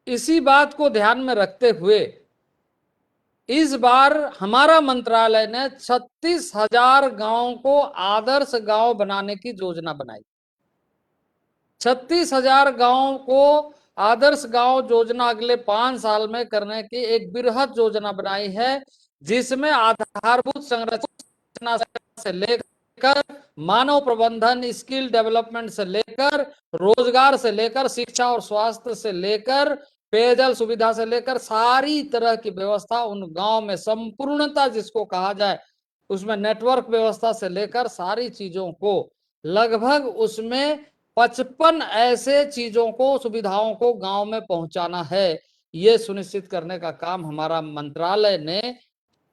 Speaker 3: इसी बात को ध्यान में रखते हुए इस बार हमारा मंत्रालय ने 36,000 गांवों को आदर्श गांव बनाने की योजना बनाई। 36,000 गांवों को आदर्श गांव योजना अगले 5 साल में करने की एक बृहद योजना बनाई है, जिसमें आधारभूत संरचना से लेकर मानव प्रबंधन, स्किल डेवलपमेंट से लेकर रोजगार से लेकर शिक्षा और स्वास्थ्य से लेकर पेयजल सुविधा से लेकर सारी तरह की व्यवस्था उन गांव में संपूर्णता जिसको कहा जाए, उसमें नेटवर्क व्यवस्था से लेकर सारी चीजों को लगभग उसमें 55 ऐसे चीजों को, सुविधाओं को गांव में पहुंचाना है। ये सुनिश्चित करने का काम हमारा मंत्रालय ने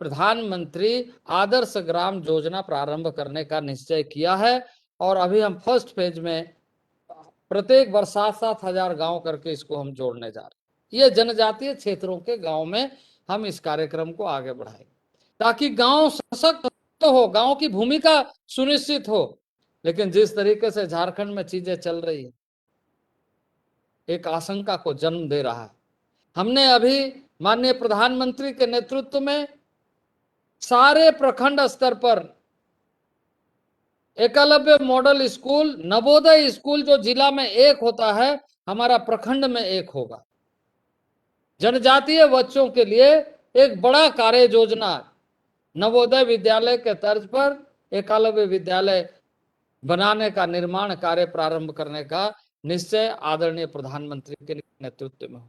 Speaker 3: प्रधानमंत्री आदर्श ग्राम योजना प्रारंभ करने का निश्चय किया है। और अभी हम फर्स्ट फेज में प्रत्येक वर्ष 7-7 हजार गांव करके इसको हम जोड़ने जा रहे हैं। ये जनजातीय क्षेत्रों के गांव में हम इस कार्यक्रम को आगे बढ़ाएंगे ताकि गांव सशक्त हो, गांव की भूमिका सुनिश्चित हो। लेकिन जिस तरीके से झारखंड में चीजें चल रही है, एक आशंका को जन्म दे रहा है। हमने अभी माननीय प्रधानमंत्री के नेतृत्व में सारे प्रखंड स्तर पर Eklavya model school, Navodaya school जो जिला में एक होता है, हमारा प्रखंड में एक होगा। जनजातीय बच्चों के लिए एक बड़ा कार्य योजना, नवोदय विद्यालय के तर्ज पर एकलव्य विद्यालय बनाने का निर्माण कार्य प्रारंभ करने का निश्चय आदरणीय प्रधानमंत्री के नेतृत्व में।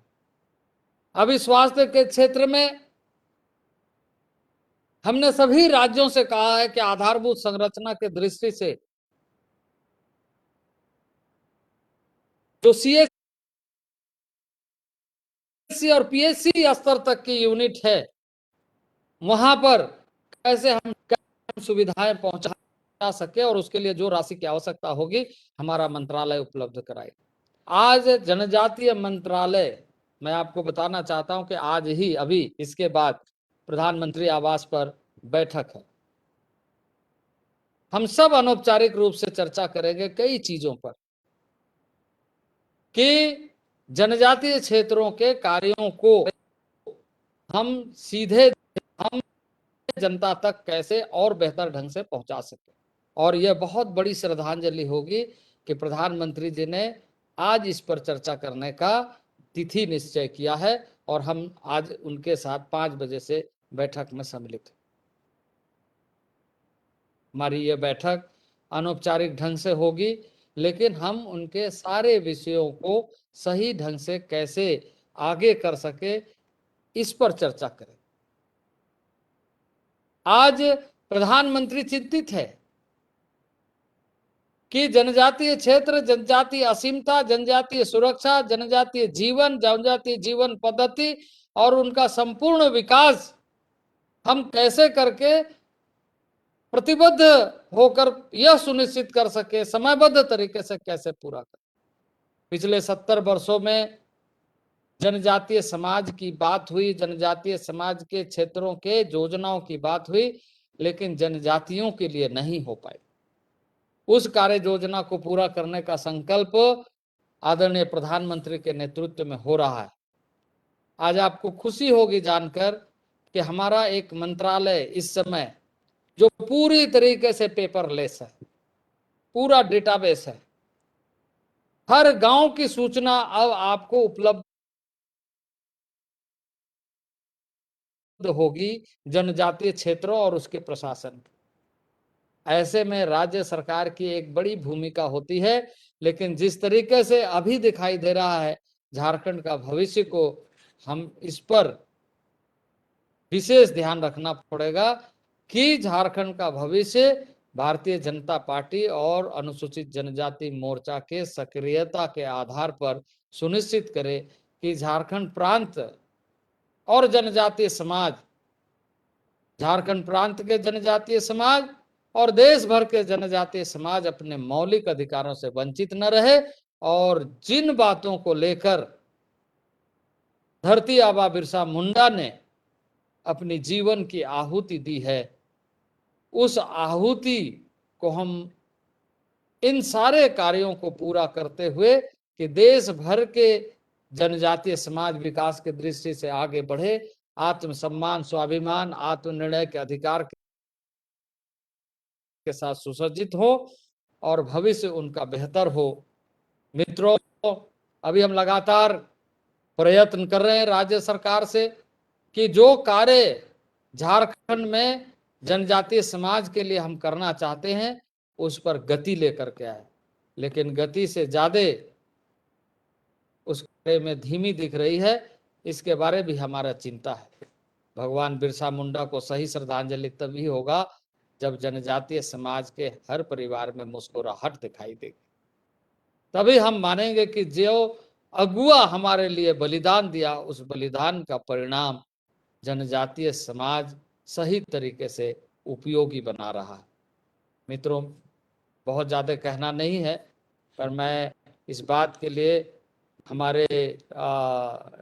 Speaker 3: अभी स्वास्थ्य के क्षेत्र में हमने सभी राज्यों से कहा है कि आधारभूत संरचना की दृष्टि से जो सीएचसी और पीएचसी स्तर तक की यूनिट है, वहां पर कैसे हम सुविधाएं पहुंचा सके और उसके लिए जो राशि की आवश्यकता होगी हमारा मंत्रालय उपलब्ध कराए। आज जनजातीय मंत्रालय, मैं आपको बताना चाहता हूं कि आज ही अभी इसके बाद प्रधानमंत्री आवास पर बैठक है। हम सब अनौपचारिक रूप से चर्चा करेंगे कई चीजों पर कि जनजातीय क्षेत्रों के कार्यों को हम सीधे जनता तक कैसे और बेहतर ढंग से पहुंचा सके। और यह बहुत बड़ी श्रद्धांजलि होगी कि प्रधानमंत्री जी ने आज इस पर चर्चा करने का तिथि निश्चय किया है और हम आज उनके साथ 5 बजे से बैठक में सम्मिलित। हमारी यह बैठक अनौपचारिक ढंग से होगी, लेकिन हम उनके सारे विषयों को सही ढंग से कैसे आगे कर सके इस पर चर्चा करें। आज प्रधानमंत्री चिंतित है कि जनजातीय क्षेत्र, जनजातीय असीमता, जनजातीय सुरक्षा, जनजातीय जीवन पद्धति और उनका संपूर्ण विकास हम कैसे करके प्रतिबद्ध होकर यह सुनिश्चित कर सके, समयबद्ध तरीके से कैसे पूरा कर। पिछले 70 वर्षों में जनजातीय समाज की बात हुई, जनजातीय समाज के क्षेत्रों के योजनाओं की बात हुई, लेकिन जनजातियों के लिए नहीं हो पाई। उस कार्य योजना को पूरा करने का संकल्प आदरणीय प्रधानमंत्री के नेतृत्व में हो रहा है। आज आपको खुशी होगी जानकर कि हमारा एक मंत्रालय इस समय जो पूरी तरीके से पेपरलेस है, पूरा डेटाबेस है, हर गांव की सूचना अब आपको उपलब्ध होगी जनजातीय क्षेत्रों और उसके प्रशासन। ऐसे में राज्य सरकार की एक बड़ी भूमिका होती है, लेकिन जिस तरीके से अभी दिखाई दे रहा है झारखंड का भविष्य को, हम इस पर विशेष ध्यान रखना पड़ेगा कि झारखंड का भविष्य भारतीय जनता पार्टी और अनुसूचित जनजाति मोर्चा के सक्रियता के आधार पर सुनिश्चित करे कि झारखंड प्रांत और जनजातीय समाज झारखंड प्रांत के जनजातीय समाज और देश भर के जनजातीय समाज अपने मौलिक अधिकारों से वंचित न रहे और जिन बातों को लेकर धरती आबा बिरसा मुंडा ने अपनी जीवन की आहुति दी है, उस आहुति को हम इन सारे कार्यों को पूरा करते हुए कि देश भर के जनजातीय समाज विकास की दृष्टि से आगे बढ़े, आत्मसम्मान, स्वाभिमान, आत्मनिर्णय के अधिकार के साथ सुसज्जित हो और भविष्य उनका बेहतर हो। मित्रों, अभी हम लगातार प्रयत्न कर रहे हैं राज्य सरकार से कि जो कार्य झारखंड में जनजातीय समाज के लिए हम करना चाहते हैं उस पर गति लेकर के आए, लेकिन गति से ज्यादा उस कार्य में धीमी दिख रही है। इसके बारे भी हमारा चिंता है। भगवान बिरसा मुंडा को सही श्रद्धांजलि तभी होगा जब जनजातीय समाज के हर परिवार में मुस्कुराहट दिखाई देगी, तभी हम मानेंगे कि जो अगुआ हमारे लिए बलिदान दिया उस बलिदान का परिणाम जनजातीय समाज सही तरीके से उपयोगी बना रहा है। मित्रों, बहुत ज़्यादा कहना नहीं है, पर मैं इस बात के लिए हमारे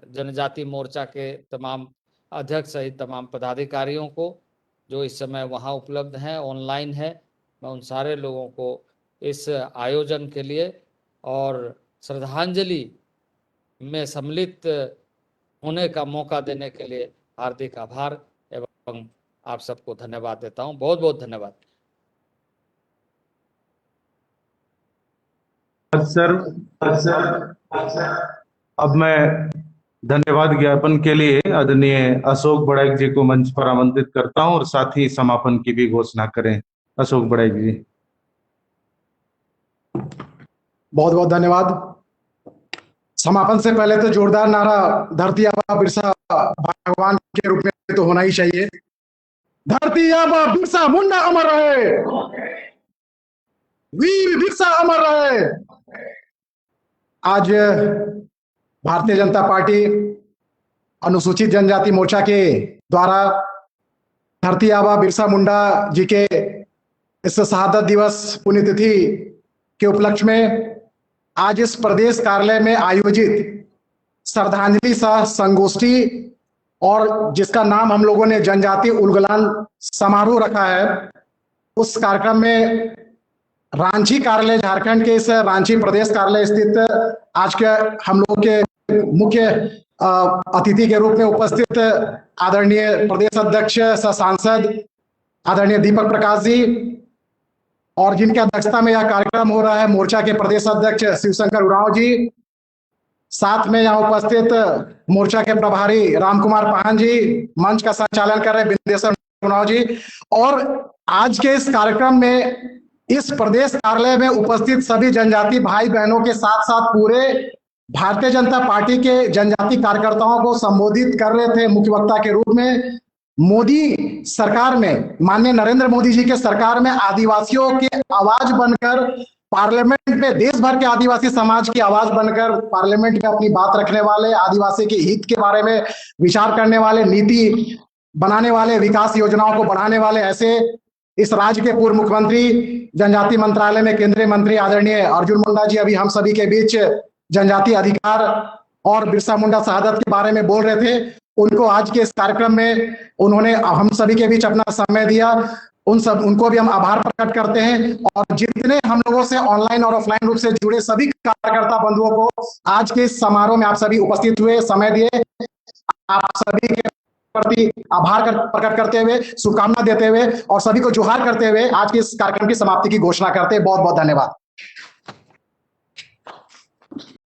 Speaker 3: जनजाति मोर्चा के तमाम अध्यक्ष सहित तमाम पदाधिकारियों को जो इस समय वहाँ उपलब्ध हैं, ऑनलाइन है, मैं उन सारे लोगों को इस आयोजन के लिए और श्रद्धांजलि में सम्मिलित होने का मौका देने के लिए हार्दिक आभार एवं आप सबको धन्यवाद देता हूं। बहुत बहुत धन्यवाद।
Speaker 2: सर, अब मैं धन्यवाद ज्ञापन के लिए आदरणीय अशोक बड़ैक जी को मंच पर आमंत्रित करता हूं और साथ ही समापन की भी घोषणा करें। अशोक बड़ैक जी।
Speaker 4: बहुत बहुत धन्यवाद। समापन से पहले तो जोरदार नारा धरती आबा बिरसा भगवान के रूप में तो होना ही चाहिए। धरती आबा बिरसा मुंडा अमर रहे, वीर बिरसा अमर रहे। आज भारतीय जनता पार्टी अनुसूचित जनजाति मोर्चा के द्वारा धरती आबा बिरसा मुंडा जी के इस शहादत दिवस पुण्यतिथि के उपलक्ष्य में आज इस प्रदेश कार्यालय में आयोजित श्रद्धांजलि सह संगोष्ठी और जिसका नाम हम लोगों ने जनजातीय उलगुलान समारोह रखा है, उस कार्यक्रम में रांची कार्यालय झारखंड के इस रांची प्रदेश कार्यालय स्थित आज के हम लोग के मुख्य अतिथि के रूप में उपस्थित आदरणीय प्रदेश अध्यक्ष सह सांसद आदरणीय दीपक प्रकाश जी और जिनके अध्यक्षता में यह कार्यक्रम हो रहा है मोर्चा के प्रदेश अध्यक्ष शिवशंकर उरांव जी, साथ में यहाँ उपस्थित मोर्चा के प्रभारी रामकुमार पाहन जी, मंच का संचालन कर रहे बिंदेश्वर उरांव जी, और आज के इस कार्यक्रम में इस प्रदेश कार्यालय में उपस्थित सभी जनजाति भाई बहनों के साथ साथ पूरे भारतीय जनता पार्टी के जनजाति कार्यकर्ताओं को संबोधित कर रहे थे मुख्य वक्ता के रूप में। मोदी सरकार में, माननीय नरेंद्र मोदी जी के सरकार में आदिवासियों की आवाज बनकर पार्लियामेंट में, देश भर के आदिवासी समाज की आवाज बनकर पार्लियामेंट में अपनी बात रखने वाले, आदिवासी के हित के बारे में विचार करने वाले, नीति बनाने वाले, विकास योजनाओं को बढ़ाने वाले ऐसे इस राज्य के पूर्व मुख्यमंत्री, जनजाति मंत्रालय में केंद्रीय मंत्री आदरणीय अर्जुन मुंडा जी अभी हम सभी के बीच जनजाति अधिकार और बिरसा मुंडा शहादत के बारे में बोल रहे थे। उनको आज के इस कार्यक्रम में उन्होंने हम सभी के बीच अपना समय दिया, उनको भी हम आभार प्रकट करते हैं। और जितने हम लोगों से ऑनलाइन और ऑफलाइन रूप से जुड़े सभी कार्यकर्ता बंधुओं को आज के इस समारोह में आप सभी उपस्थित हुए, समय दिए, आप सभी के प्रति आभार प्रकट करते हुए, शुभकामना देते हुए और सभी को जोहार करते हुए आज के इस कार्यक्रम की समाप्ति की घोषणा करते हैं। बहुत बहुत धन्यवाद।